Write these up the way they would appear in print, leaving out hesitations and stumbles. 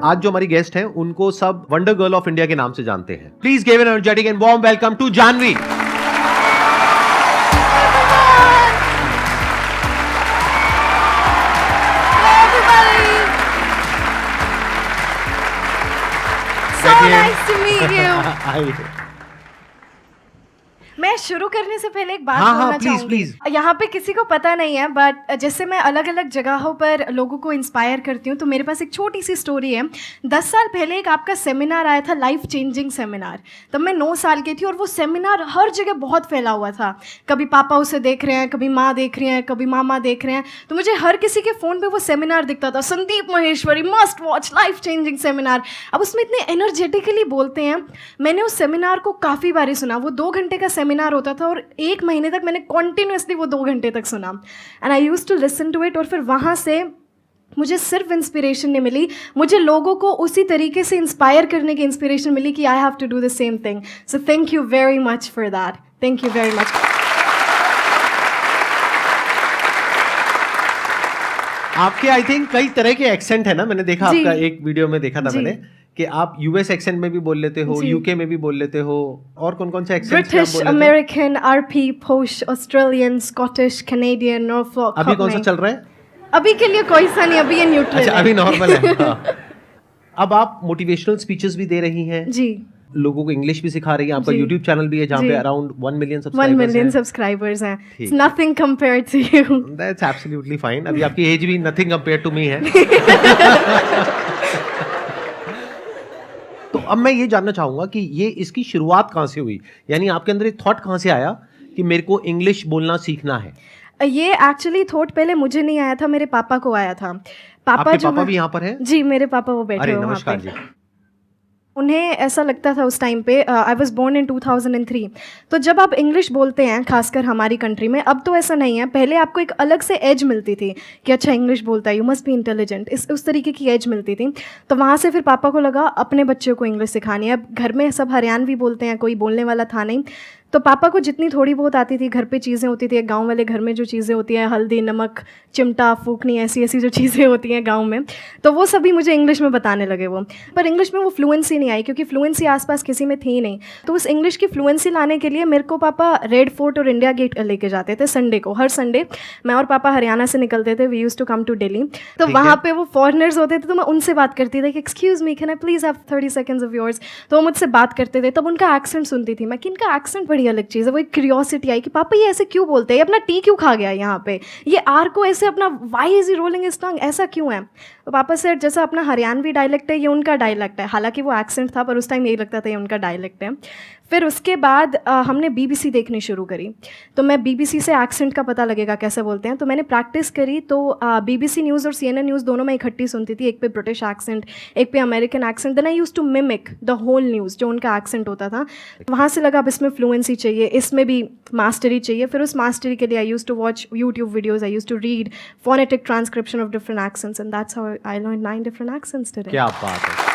आज जो हमारी गेस्ट हैं उनको सब वंडर गर्ल ऑफ इंडिया के नाम से जानते हैं। Please give an energetic and warm welcome to Janhvi. So nice to meet you. मैं शुरू करने से पहले एक बात बोलना चाहूंगी। यहाँ पे किसी को पता नहीं है, बट जैसे मैं अलग अलग जगहों पर लोगों को इंस्पायर करती हूँ, तो मेरे पास एक छोटी सी स्टोरी है। 10 साल पहले एक आपका सेमिनार आया था, लाइफ चेंजिंग सेमिनार। तब मैं 9 साल की थी और वो सेमिनार हर जगह बहुत फैला हुआ था। कभी पापा उसे देख रहे हैं, कभी माँ देख रही हैं, कभी मामा देख रहे हैं। तो मुझे हर किसी के फ़ोन पे वो सेमिनार दिखता था, Sandeep Maheshwari must watch life changing seminar. अब उसमें इतने एनर्जेटिकली बोलते हैं। मैंने उस सेमिनार को काफ़ी बारी सुना। वो 2 घंटे का सेमिनार होता था और 1 महीने तक मैंने कॉन्टिन्यूसली वो 2 घंटे तक सुना। And I used to listen to it. और फिर वहाँ से मुझे सिर्फ इंस्पिरेशन नहीं मिली, मुझे लोगों को उसी तरीके से इंस्पायर करने की इंस्पिरेशन मिली कि I have to do the same thing. So thank you very much for that. Thank you very much. आपके आई थिंक कई तरह के एक्सेंट है ना, मैंने देखा आपका एक वीडियो में देखा था मैंने कि आप यूएस एक्सेंट में भी बोल लेते हो, यूके में भी बोल लेते हो, और कौन कौन से एक्सेंट? ब्रिटिश, अमेरिकन, आरपी, पोश, ऑस्ट्रेलियन, स्कॉटिश, कैनेडियन, नॉर्फॉक। अभी कौन सा चल रहा है? अभी के लिए कोई सा नहीं, अभी ये न्यूट्रल है। अभी नॉर्मल है। हाँ। अब आप मोटिवेशनल स्पीचेस भी दे रही हैं जी, लोगों को इंग्लिश भी सिखा रही हैं। आपका यूट्यूब चैनल भी है जहाँ पे अराउंड 1 मिलियन 1 मिलियन सब्सक्राइबर्स हैं। It's nothing compared to you. That's absolutely fine. अभी आपकी एज भी नथिंग कंपेयर्ड टू मी है। तो अब मैं ये जानना चाहूंगा कि ये इसकी शुरुआत कहाँ से हुई, यानी आपके अंदर एक थॉट कहाँ से आया कि मेरे को इंग्लिश बोलना सीखना है? ये एक्चुअली थॉट पहले मुझे नहीं आया था, मेरे पापा को आया था। पापा जो पापा भी यहाँ पर है? जी, मेरे पापा वो बैठे हुए नमस्कार जी। उन्हें ऐसा लगता था उस टाइम पे, आई वॉज बोर्न इन 2003। तो जब आप इंग्लिश बोलते हैं, खासकर हमारी कंट्री में, अब तो ऐसा नहीं है, पहले आपको एक अलग से एज मिलती थी कि अच्छा इंग्लिश बोलता है, यू मस्ट बी इंटेलिजेंट, उस तरीके की एज मिलती थी। तो वहाँ से फिर पापा को लगा अपने बच्चों को इंग्लिश सिखानी है। अब घर में सब हरियाणवी बोलते हैं, कोई बोलने वाला था नहीं। तो पापा को जितनी थोड़ी बहुत आती थी, घर पे चीज़ें होती थी, गांव वाले घर में जो चीज़ें होती हैं, हल्दी, नमक, चिमटा, फूकनी, ऐसी ऐसी जो चीज़ें होती हैं गांव में, तो वो सभी मुझे इंग्लिश में बताने लगे वो। पर इंग्लिश में वो फ्लुएंसी नहीं आई, क्योंकि फ्लुएंसी आसपास किसी में थी नहीं। तो उस इंग्लिश की फ्लुएंसी लाने के लिए मेरे को पापा रेड फोर्ट और इंडिया गेट लेके जाते थे संडे को। हर संडे मैं और पापा हरियाणा से निकलते थे, we used to come to Delhi. तो वहाँ पे वो फॉरेनर्स होते थे, तो मैं उनसे बात करती थी कि excuse me, can I please have 30 seconds of yours. तो वो मुझसे बात करते थे, तब उनका एक्सेंट सुनती थी मैं कि इनका एक्सेंट बड़ी अलग चीज़ है। वो एक क्यूरियोसिटी आई कि पापा ये ऐसे क्यों बोलते हैं, ये अपना टी क्यों खा गया यहाँ पे, ये आर को ऐसे अपना why is rolling his tongue, ऐसा क्यों है? तो पापा से जैसा अपना हरियाणवी डायलेक्ट है, ये उनका डायलेक्ट है। हालांकि वो एक्सेंट था, पर उस टाइम यही लगता था ये उनका डायलेक्ट है। फिर उसके बाद हमने BBC देखनी शुरू करी। तो मैं BBC से एक्सेंट का पता लगेगा कैसे बोलते हैं, तो मैंने प्रैक्टिस करी। तो BBC न्यूज़ और CNN न्यूज़ दोनों मैं इकट्ठी सुनती थी, एक पे ब्रिटिश एक्सेंट, एक पे American accent. Then I used to mimic the whole news, जो उनका एक्सेंट होता था। तो वहाँ से लगा अब इसमें फ्लुएंसी चाहिए, इसमें भी मास्टरी चाहिए। फिर उस मास्टरी के लिए I used to watch YouTube videos, I used to read phonetic transcription of different accents, and that's how I learn 9 different accents today. क्या बात है।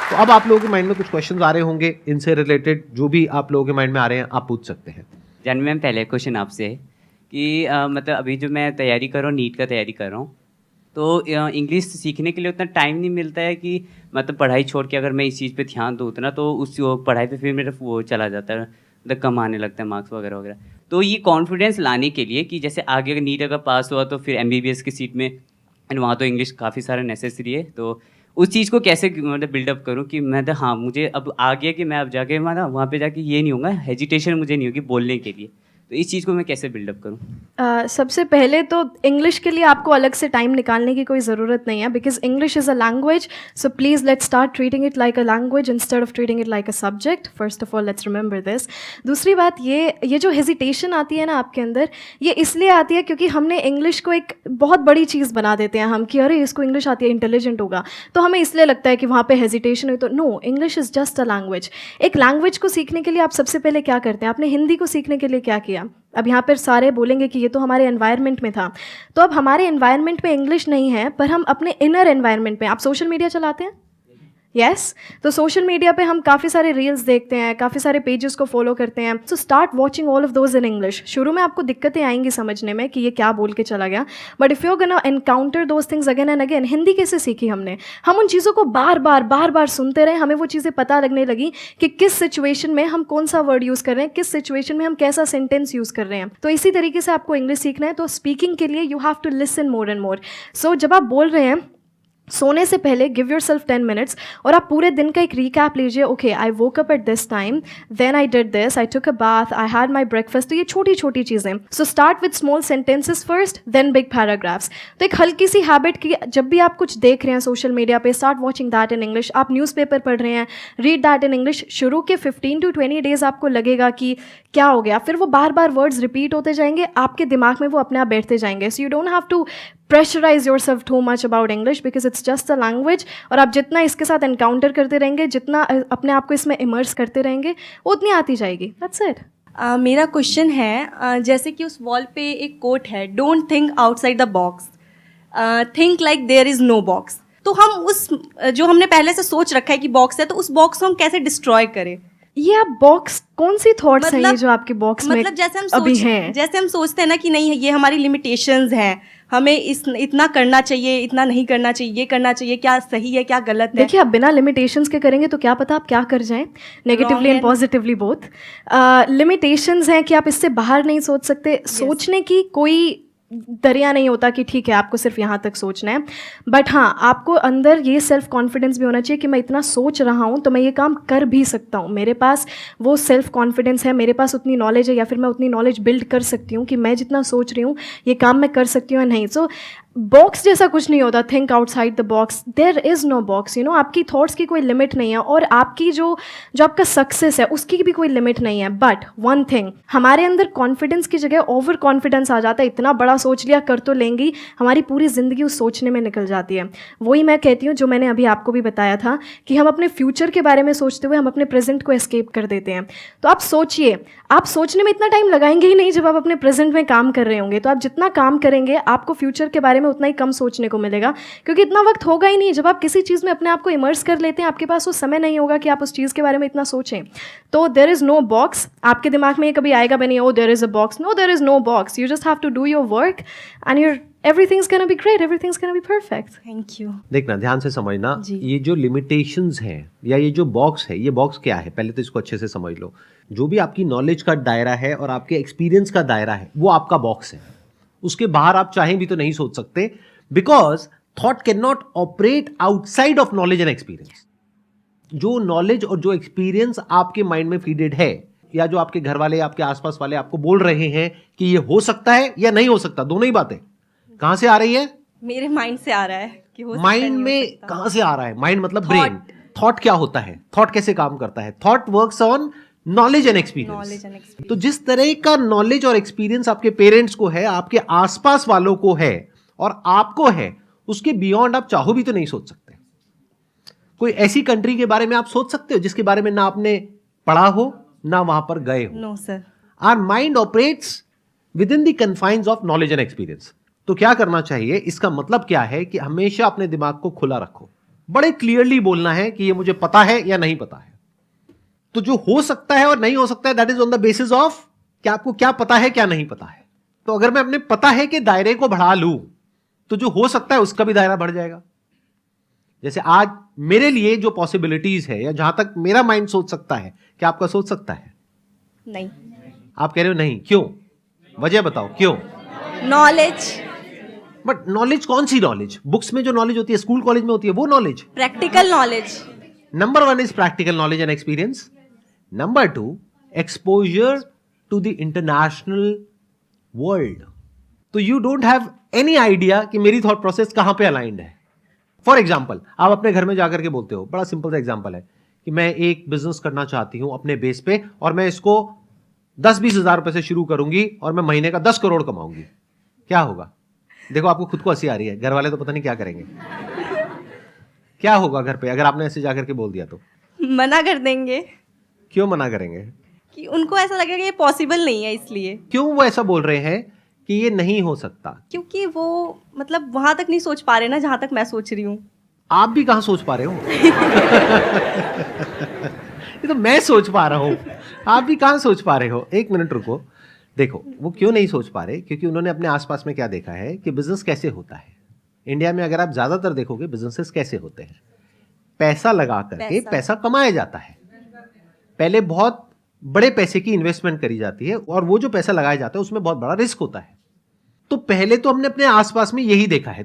तो अब आप लोगों के माइंड में कुछ क्वेश्चंस आ रहे होंगे इनसे रिलेटेड, जो भी आप लोगों के माइंड में आ रहे हैं आप पूछ सकते हैं। जानवी मैम, पहले क्वेश्चन आपसे है कि मतलब अभी जो मैं तैयारी कर रहा हूँ, नीट का तैयारी कर रहा हूँ, तो इंग्लिश सीखने के लिए उतना टाइम नहीं मिलता है कि मतलब पढ़ाई छोड़ के अगर मैं इस चीज़ पे ध्यान दूँ उतना, तो उस पढ़ाई पे फिर मेरा वो चला जाता है, मतलब कम आने लगता है मार्क्स वगैरह वगैरह। तो ये कॉन्फिडेंस लाने के लिए कि जैसे आगे अगर नीट अगर पास हुआ तो फिर MBBS की सीट में, एंड वहाँ तो इंग्लिश काफ़ी सारा नेसेसरी है, तो उस चीज़ को कैसे मतलब बिल्डअप करूँ कि मैं हाँ मुझे अब आ गया कि मैं अब जाके वहाँ पे जाके ये नहीं होगा, हेजिटेशन मुझे नहीं होगी बोलने के लिए। तो इस चीज़ को मैं कैसे बिल्डअप करूँ? सबसे पहले तो इंग्लिश के लिए आपको अलग से टाइम निकालने की कोई ज़रूरत नहीं है, because English is a language. So please let's start treating it like a language instead of treating it like a subject. First of all let's remember this. दूसरी बात, ये जो हेजिटेशन आती है ना आपके अंदर, ये इसलिए आती है क्योंकि हमने इंग्लिश को एक बहुत बड़ी चीज़ बना देते हैं हम कि अरे इसको इंग्लिश आती है, इंटेलिजेंट होगा, तो हमें इसलिए लगता है कि वहाँ पे हेजिटेशन है। तो no, English is just a language. एक लैंग्वेज को सीखने के लिए आप सबसे पहले क्या करते हैं? आपने हिंदी को सीखने के लिए क्या किया? अब यहाँ पर सारे बोलेंगे कि ये तो हमारे एनवायरनमेंट में था। तो अब हमारे एनवायरनमेंट में इंग्लिश नहीं है, पर हम अपने इनर एनवायरनमेंट में, आप सोशल मीडिया चलाते हैं, यस तो सोशल मीडिया पे हम काफ़ी सारे रील्स देखते हैं, काफ़ी सारे पेजेस को फॉलो करते हैं. So start watching all of those in English. शुरू में आपको दिक्कतें आएंगी समझने में कि ये क्या बोल के चला गया, but if you gonna encounter those things again and again. Hindi कैसे सीखी हमने? हम उन चीज़ों को बार बार सुनते रहे, हमें वो चीज़ें पता लगने लगी कि किस सिचुएशन में हम कौन सा वर्ड यूज़ कर रहे हैं, किस सिचुएशन में हम कैसा सेंटेंस यूज़ कर रहे हैं. तो इसी तरीके से आपको इंग्लिश सीखना है. तो स्पीकिंग के लिए you have to listen more and more. So जब आप बोल रहे हैं सोने से पहले गिव योर सेल्फ 10 मिनट्स और आप पूरे दिन का एक रिकैप लीजिए. Okay, I woke up at this time, then I did this, I took a bath, I had my breakfast. तो ये छोटी छोटी चीज़ें. So start with small sentences first, then big paragraphs. तो एक हल्की सी हैबिट की, जब भी आप कुछ देख रहे हैं सोशल मीडिया पे, start watching that in English. आप न्यूज़पेपर पढ़ रहे हैं, रीड दैट इन इंग्लिश. शुरू के 15 to 20 डेज आपको लगेगा कि क्या हो गया, फिर वो बार बार वर्ड्स रिपीट होते जाएंगे, आपके दिमाग में वो अपने आप बैठते जाएंगे. So you don't have to pressurise yourself too much about English because it's just a language. और आप जितना इसके साथ एनकाउंटर करते रहेंगे, जितना अपने आप को इसमें इमर्स करते रहेंगे, उतनी आती जाएगी. That's it. मेरा क्वेश्चन है, जैसे कि उस वॉल पे एक कोट है, don't think outside the box, think like there is no box. तो हम उस जो हमने पहले से सोच रखा है कि बॉक्स है, तो उस बॉक्स को हम कैसे डिस्ट्रॉय करें? ये आप बॉक्स, कौन सी थॉट्स हैं ये जो आपके बॉक्स में मतलब जैसे हम सोचते हैं ना कि नहीं, ये हमारी लिमिटेशंस हैं, हमें इतना करना चाहिए, इतना नहीं करना चाहिए, ये करना चाहिए, क्या सही है क्या गलत है. देखिए, आप बिना लिमिटेशंस के करेंगे तो क्या पता आप क्या कर जाएं, negatively and positively both. Limitations हैं कि आप इससे बाहर नहीं सोच सकते. सोचने की कोई दरिया नहीं होता कि ठीक है आपको सिर्फ यहाँ तक सोचना है. बट हाँ, आपको अंदर ये सेल्फ कॉन्फिडेंस भी होना चाहिए कि मैं इतना सोच रहा हूँ तो मैं ये काम कर भी सकता हूँ. मेरे पास वो सेल्फ कॉन्फिडेंस है, मेरे पास उतनी नॉलेज है, या फिर मैं उतनी नॉलेज बिल्ड कर सकती हूँ कि मैं जितना सोच रही हूँ ये काम मैं कर सकती हूँ या नहीं. सो बॉक्स जैसा कुछ नहीं होता. Think outside the box. There is no box. You know, आपकी थॉट्स की कोई लिमिट नहीं है, और आपकी जो आपका सक्सेस है उसकी भी कोई लिमिट नहीं है. बट वन थिंग, हमारे अंदर कॉन्फिडेंस की जगह ओवर कॉन्फिडेंस आ जाता है. इतना बड़ा सोच लिया, कर तो लेंगी, हमारी पूरी ज़िंदगी उस सोचने में निकल जाती है. वही मैं कहती हूँ जो मैंने अभी आपको भी बताया था कि हम अपने फ्यूचर के बारे में सोचते हुए हम अपने प्रेजेंट को एस्केप कर देते हैं. तो आप सोचिए, आप सोचने में इतना टाइम लगाएंगे ही नहीं जब आप अपने प्रेजेंट में काम कर रहे होंगे. तो आप जितना काम करेंगे आपको फ्यूचर के बारे में उतना ही कम सोचने को मिलेगा, क्योंकि इतना वक्त होगा ही नहीं. जब आप किसी चीज़ में अपने आप को इमर्स कर लेते हैं, आपके पास वो समय नहीं होगा कि आप उस चीज़ के बारे में इतना सोचें. तो देयर इज़ नो बॉक्स. आपके दिमाग में ये कभी आएगा भी नहीं, oh there is a box. No, there is no box. You just have to do your work and your everything's gonna be great, everything's gonna be perfect. Thank you. देखना, ध्यान से समझना, ये जो लिमिटेशंस हैं या ये जो बॉक्स है, ये बॉक्स क्या है, पहले तो इसको अच्छे से समझ लो. जो भी आपकी नॉलेज का दायरा है और आपके एक्सपीरियंस का दायरा है, वो आपका बॉक्स है. उसके बाहर आप चाहें भी तो नहीं सोच सकते, because thought can not operate outside of knowledge and experience. जो नॉलेज और जो एक्सपीरियंस आपके माइंड में फीडेड है, या जो आपके घर वाले, आपके आसपास वाले आपको बोल रहे हैं कि ये हो सकता है या नहीं हो सकता, दोनों ही बातें कहां से आ रही है? मेरे माइंड से आ रहा है कि हो सकता है, माइंड नहीं में हो सकता. कहां से आ रहा है? माइंड मतलब ब्रेन. थॉट क्या होता है? थॉट कैसे काम करता है? Thought works on knowledge and experience. तो जिस तरह का नॉलेज और एक्सपीरियंस आपके पेरेंट्स को है, आपके आसपास वालों को है और आपको है, उसके बियॉन्ड आप चाहो भी तो नहीं सोच सकते. कोई ऐसी कंट्री के बारे में आप सोच सकते हो जिसके बारे में ना आपने पढ़ा हो, ना वहां पर गए हो? No sir. Our mind operates within the confines of knowledge and experience. तो क्या करना चाहिए? इसका मतलब क्या है कि हमेशा अपने दिमाग को खुला रखो. बड़े क्लियरली बोलना है कि ये मुझे पता है या नहीं पता है. तो जो हो सकता है और नहीं हो सकता है, that is on the basis of कि आपको क्या पता है, क्या नहीं पता है. तो अगर मैं अपने पता है कि दायरे को बढ़ा लूं, तो जो हो सकता है उसका भी दायरा बढ़ जाएगा. जैसे आज मेरे लिए जो पॉसिबिलिटीज है, या जहां तक मेरा माइंड सोच सकता है, क्या आपका सोच सकता है? नहीं. आप कह रहे हो नहीं. क्यों? वजह बताओ क्यों? नॉलेज. बट नॉलेज कौन सी नॉलेज? बुक्स में जो नॉलेज होती है, स्कूल कॉलेज में होती है, वो knowledge? Practical knowledge. Number 1 is practical knowledge and experience. Number 2, exposure to the international world. तो you don't have any idea कि मेरी थॉट प्रोसेस कहां पे अलाइंड है. फॉर एग्जाम्पल, आप अपने घर में जाकर के बोलते हो, बड़ा सिंपल सा एग्जाम्पल है कि मैं एक बिजनेस करना चाहती हूं अपने बेस पे, और मैं इसको 10-20 हजार रुपए से शुरू करूंगी और मैं महीने का 10 करोड़ कमाऊंगी. क्या होगा? देखो, आपको खुद को हंसी आ रही है, घर वाले तो पता नहीं क्या करेंगे. क्या होगा घर पे अगर आपने ऐसे जाकर के बोल दिया तो? मना कर देंगे. क्यों मना करेंगे? कि उनको ऐसा लगेगा कि ये पॉसिबल नहीं है. इसलिए. क्यों वो ऐसा बोल रहे हैं कि ये नहीं हो सकता? क्योंकि वो मतलब वहां तक नहीं सोच पा रहे ना जहां तक मैं सोच रही हूँ. आप भी कहाँ सोच पा रहे हो? ये तो मैं सोच पा रहा हूँ, आप भी कहाँ सोच पा रहे हो? एक मिनट रुको। देखो वो क्यों नहीं सोच पा रहे, क्योंकि उन्होंने अपने आसपास में क्या देखा है कि बिजनेस कैसे होता है। इंडिया में अगर आप ज्यादातर देखोगे बिजनेसेस कैसे होते हैं, पैसा लगा करके पैसा कमाया जाता है। पहले बहुत बड़े पैसे की इन्वेस्टमेंट करी जाती है और वो जो पैसा लगाया जाता है उसमें बहुत बड़ा रिस्क होता है। तो पहले तो हमने अपने आसपास में यही देखा है।